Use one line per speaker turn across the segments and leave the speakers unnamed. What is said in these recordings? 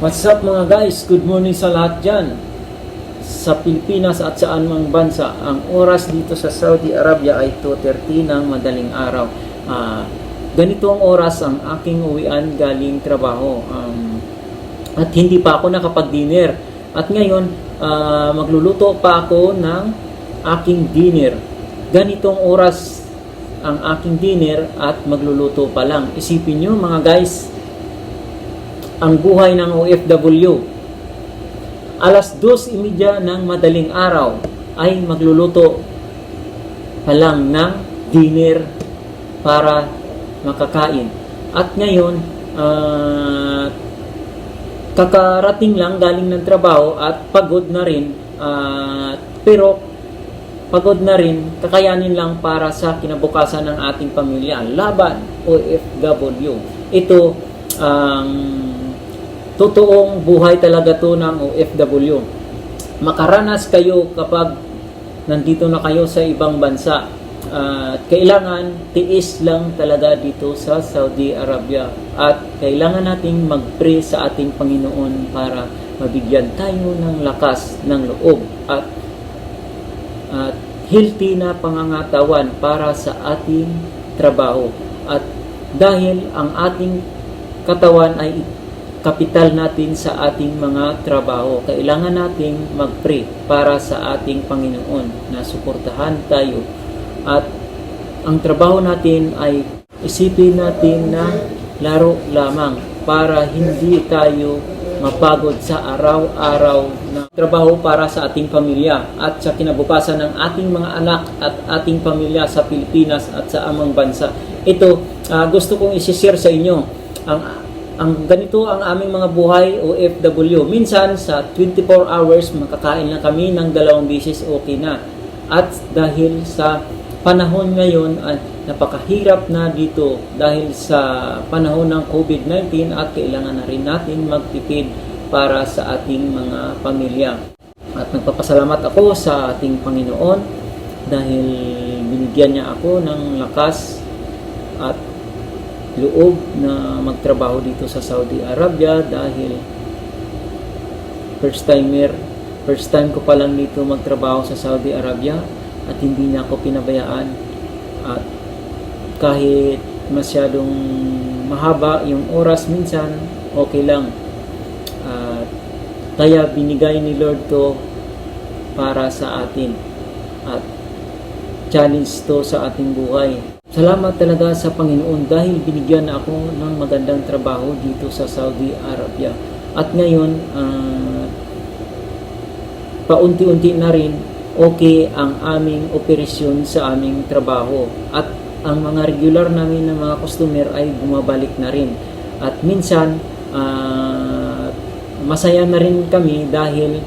What's up mga guys? Good morning sa lahat dyan. Sa Pilipinas at saan mang bansa. Ang oras dito sa Saudi Arabia ay 2:30 ng madaling araw. Ganito ang oras ang aking uwian galing trabaho. At hindi pa ako nakapag-dinner. At ngayon, magluluto pa ako ng aking dinner. Ganitong oras ang aking dinner at magluluto pa lang. Isipin nyo mga guys, ang buhay ng OFW. Alas 2:30 ng madaling araw ay magluluto pa lang ng dinner para makakain. At ngayon, kakarating lang galing ng trabaho at pagod na rin. Pero pagod na rin, kakayanin lang para sa kinabukasan ng ating pamilya. Laban OFW. Ito ang totoong buhay talaga to ng OFW. Makaranas kayo kapag nandito na kayo sa ibang bansa. Kailangan tiis lang talaga dito sa Saudi Arabia. At kailangan nating mag-pray sa ating Panginoon para mabigyan tayo ng lakas ng loob at healthy na pangangatawan para sa ating trabaho. At dahil ang ating katawan ay kapital natin sa ating mga trabaho, kailangan nating mag-pray para sa ating Panginoon na suportahan tayo. At ang trabaho natin ay isipin natin na laro lamang para hindi tayo mapagod sa araw-araw na trabaho para sa ating pamilya at sa kinabukasan ng ating mga anak at ating pamilya sa Pilipinas at sa amang bansa. Ito, gusto kong i-share sa inyo. Ang ganito ang aming mga buhay OFW. Minsan sa 24 hours makakain na kami ng 2 beses, okay na. At dahil sa panahon ngayon ay napakahirap na dito dahil sa panahon ng COVID-19 at kailangan na rin natin magtipid para sa ating mga pamilya. At nagpapasalamat ako sa ating Panginoon dahil binigyan niya ako ng lakas at loob na magtrabaho dito sa Saudi Arabia dahil first time ko pa lang dito magtrabaho sa Saudi Arabia at hindi niya ako pinabayaan. At kahit masyadong mahaba yung oras minsan, okay lang. Kaya binigay ni Lord to para sa atin at challenge to sa ating buhay. Salamat talaga sa Panginoon dahil binigyan ako ng magandang trabaho dito sa Saudi Arabia. At ngayon, paunti-unti na rin okay ang aming operasyon sa aming trabaho. At ang mga regular namin na mga customer ay bumabalik na rin. At minsan, masaya na rin kami dahil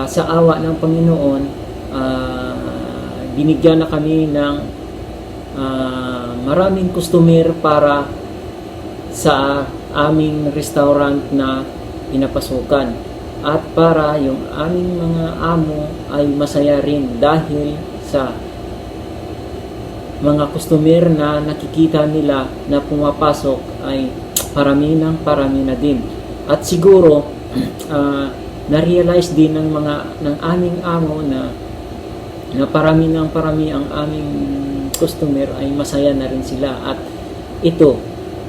sa awa ng Panginoon, binigyan na kami ng maraming customer para sa aming restaurant na pinapasukan at para yung aming mga amo ay masaya rin dahil sa mga customer na nakikita nila na pumapasok ay parami na din. At siguro na-realize din ng aming amo na parami ang aming customer ay masaya na rin sila. At ito,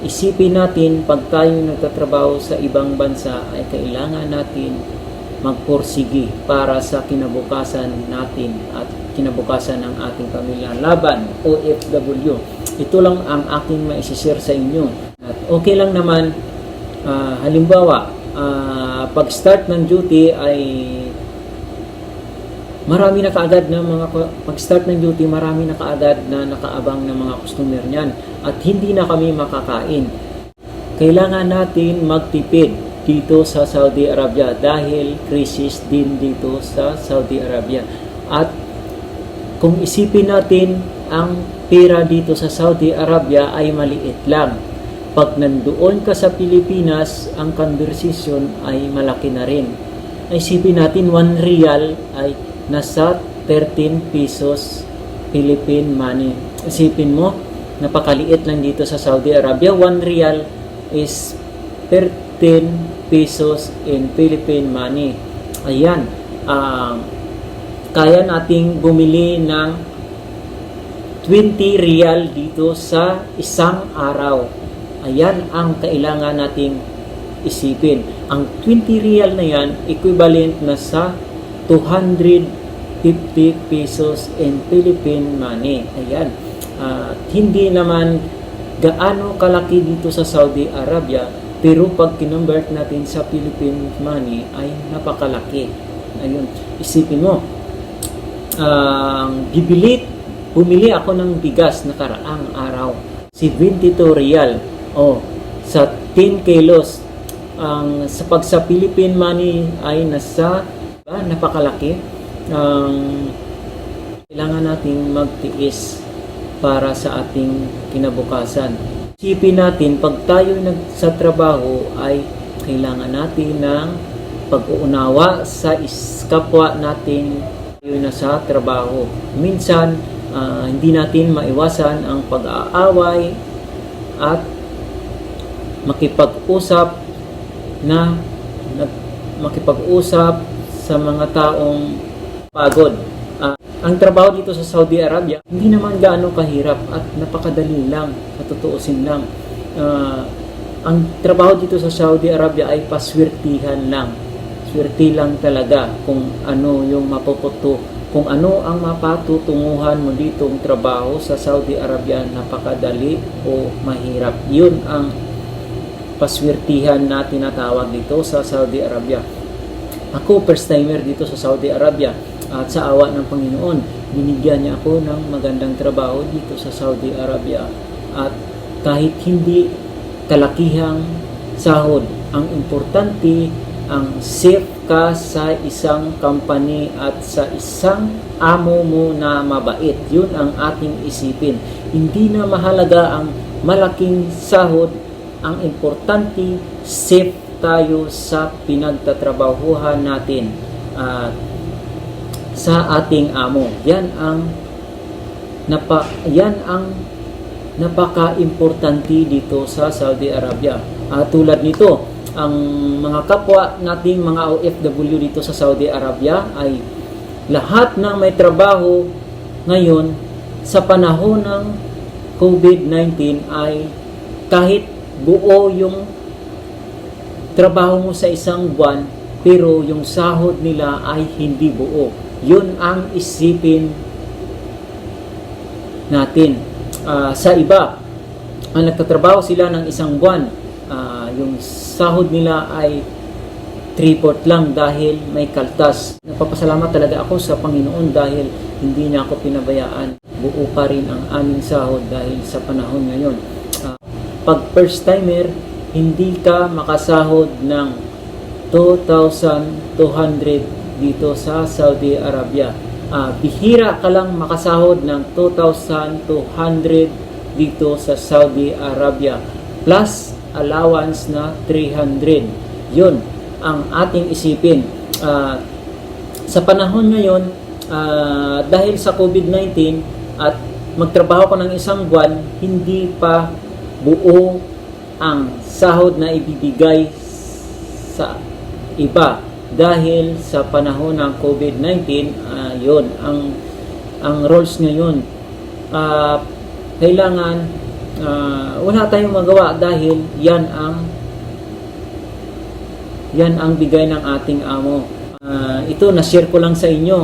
isipin natin pag tayo nagtatrabaho sa ibang bansa ay kailangan natin magpursige para sa kinabukasan natin at kinabukasan ng ating pamilya. Laban OFW. Ito lang ang aking maisishare sa inyo. At okay lang naman, halimbawa, pag start ng duty ay marami na kaagad na pag-start ng duty, marami na kaagad na nakaabang ng mga customer niyan at hindi na kami makakain. Kailangan natin magtipid dito sa Saudi Arabia dahil crisis din dito sa Saudi Arabia. At kung isipin natin, ang pera dito sa Saudi Arabia ay maliit lang. Pag nandoon ka sa Pilipinas, ang conversion ay malaki na rin. Isipin natin, 1 real ay nasa 13 pesos Philippine money. Isipin mo, napakaliit lang dito sa Saudi Arabia. 1 real is 13 pesos in Philippine money. Ayan, kaya nating bumili ng 20 real dito sa isang araw. Ayan ang kailangan nating isipin. Ang 20 real na yan, equivalent na sa 250 pesos in Philippine money. Ayan. Hindi naman gaano kalaki dito sa Saudi Arabia, pero pag kinonvert natin sa Philippine money ay napakalaki. Ayun, isipin mo, bumili ako ng bigas na karaang araw, 72 real. Sa 10 kilos, sa Philippine money ay nasa napakalaki. Kailangan nating magtiis para sa ating kinabukasan. Isipin natin, pag tayo sa trabaho ay kailangan natin ng pag-uunawa sa kapwa natin tayo na sa trabaho. Minsan, hindi natin maiwasan ang pag-aaway at makipag-usap sa mga taong pagod. Ang trabaho dito sa Saudi Arabia, hindi naman gaano kahirap at napakadali lang, matutuusin lang. Ang trabaho dito sa Saudi Arabia ay paswertihan lang. Swerte lang talaga kung ano yung mapuputo, kung ano ang mapatutunguhan mo ditong trabaho sa Saudi Arabia, napakadali o mahirap. Yun ang paswertihan na tinatawag dito sa Saudi Arabia. Ako, first timer dito sa Saudi Arabia. At sa awa ng Panginoon, binigyan niya ako ng magandang trabaho dito sa Saudi Arabia. At kahit hindi kalakihang sahod, ang importante, ang safe ka sa isang company at sa isang amo mo na mabait. Yun ang ating isipin. Hindi na mahalaga ang malaking sahod. Ang importante, safe tayo sa pinagtatrabahuhan natin. Sa ating amo. Yan ang napaka-importante dito sa Saudi Arabia. Tulad nito, ang mga kapwa nating mga OFW dito sa Saudi Arabia ay lahat ng may trabaho ngayon sa panahon ng COVID-19 ay kahit buo yung trabaho mo sa isang buwan, pero yung sahod nila ay hindi buo. Yun ang isipin natin. Sa iba, ang nagtatrabaho sila ng isang buwan, yung sahod nila ay 3/4 lang dahil may kaltas. Napapasalamat talaga ako sa Panginoon dahil hindi niya ako pinabayaan. Buo pa rin ang aming sahod dahil sa panahon ngayon. Pag first timer, hindi ka makasahod ng 2,200 dito sa Saudi Arabia. Bihira ka lang makasahod ng 2,200 dito sa Saudi Arabia. Plus allowance na 300. Yun ang ating isipin. Sa panahon ngayon, dahil sa COVID-19 at magtrabaho ko ng isang buwan, hindi pa buo ang sahod na ibibigay sa iba. Dahil sa panahon ng COVID-19, yun, ang rules ngayon, kailangan wala tayong magawa dahil yan ang bigay ng ating amo. Ito, na-share ko lang sa inyo.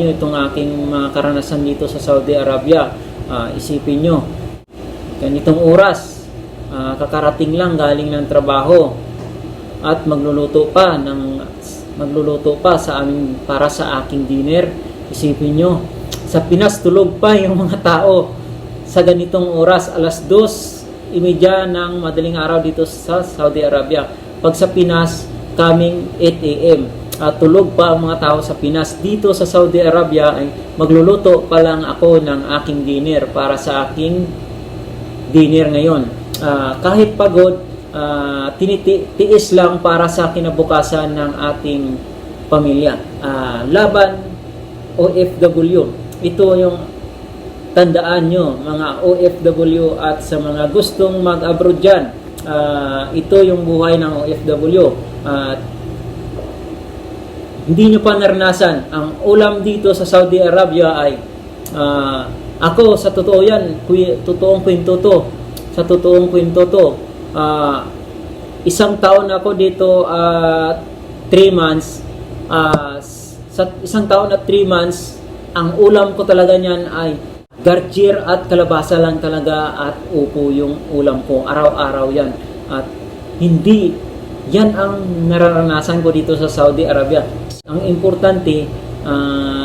Itong aking mga karanasan dito sa Saudi Arabia. Isipin nyo, ganitong oras, kakarating lang galing ng trabaho at magluluto pa sa amin para sa aking dinner. Isipin nyo, sa Pinas tulog pa yung mga tao sa ganitong oras, alas 2:30 ng madaling araw dito sa Saudi Arabia. Pag sa Pinas, coming 8 a.m. Tulog pa ang mga tao sa Pinas. Dito sa Saudi Arabia ay magluluto pa lang ako ng aking dinner para sa aking dinner ngayon. Kahit pagod, tinitiis lang para sa kinabukasan ng ating pamilya. Laban OFW. Ito yung tandaan nyo, mga OFW at sa mga gustong mag-abroad dyan. ito yung buhay ng OFW. At hindi nyo pa naranasan. Ang ulam dito sa Saudi Arabia ay ako, sa totoo yan, totoong kwento to. Sa totoong kwento to. Isang taon ako dito at 3 months. Sa isang taon at 3 months, ang ulam ko talaga niyan ay garjir at kalabasa lang talaga at upo yung ulam ko. Araw-araw yan. At hindi yan ang nararanasan ko dito sa Saudi Arabia. Ang importante,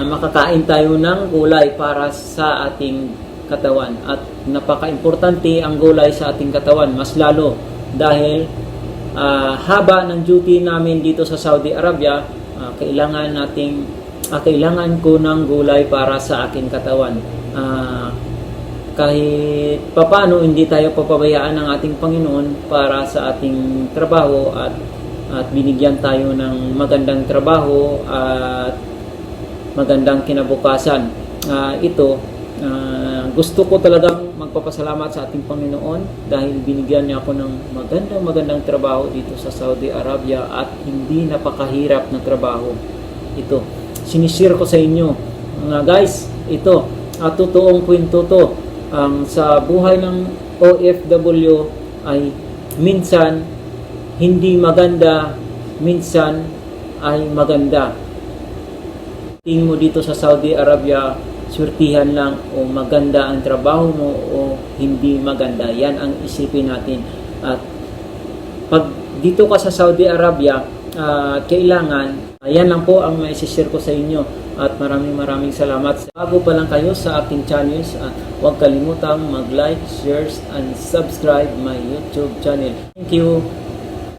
makakain tayo ng gulay para sa ating katawan. At napaka-importante ang gulay sa ating katawan. Mas lalo dahil haba ng duty namin dito sa Saudi Arabia, kailangan ko ng gulay para sa aking katawan. Kahit papano hindi tayo papabayaan ng ating Panginoon para sa ating trabaho at binigyan tayo ng magandang trabaho at magandang kinabukasan. Gusto ko talagang magpapasalamat sa ating Panginoon dahil binigyan niya ako ng magandang trabaho dito sa Saudi Arabia at hindi napakahirap na trabaho. Ito, sinishare ko sa inyo. Mga guys, ito, totoong kwento to. Sa buhay ng OFW ay minsan hindi maganda, minsan ay maganda. Tingin mo dito sa Saudi Arabia, surtihan lang o maganda ang trabaho mo o hindi maganda. Yan ang isipin natin. At pag dito ka sa Saudi Arabia, kailangan, yan lang po ang maisishare ko sa inyo. At maraming salamat. Bago pa lang kayo sa aking channels, huwag kalimutang mag-like, share, and subscribe my YouTube channel. Thank you.